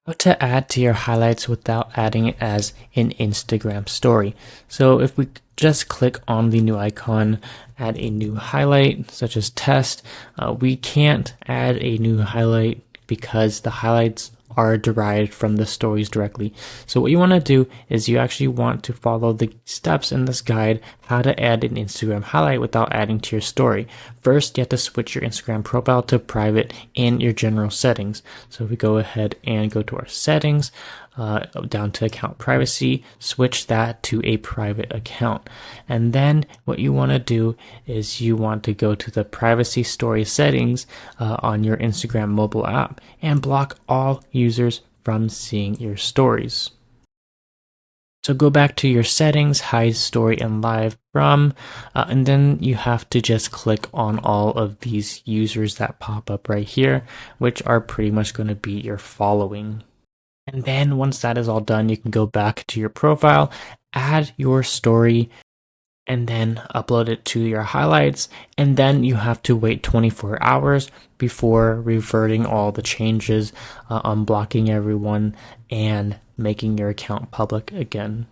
How to add to your highlights without adding it as an Instagram story. So if we just click on the new icon, add a new highlight such as test, we can't add a new highlight because the highlights are derived from the stories directly. So what you want to do is you actually want to follow the steps in this guide how to add an Instagram highlight without adding to your story. First, you have to switch your Instagram profile to private in your general settings. So if we go ahead and go to our settings, down to account privacy, switch that to a private account. And then what you want to do is you want to go to the privacy story settings on your Instagram mobile app and block all users from seeing your stories. So go back to your settings, hide story and live from, and then you have to just click on all of these users that pop up right here, which are pretty much going to be your following. And then once that is all done, you can go back to your profile, add your story, and then upload it to your highlights. And then you have to wait 24 hours before reverting all the changes, unblocking everyone, and making your account public again.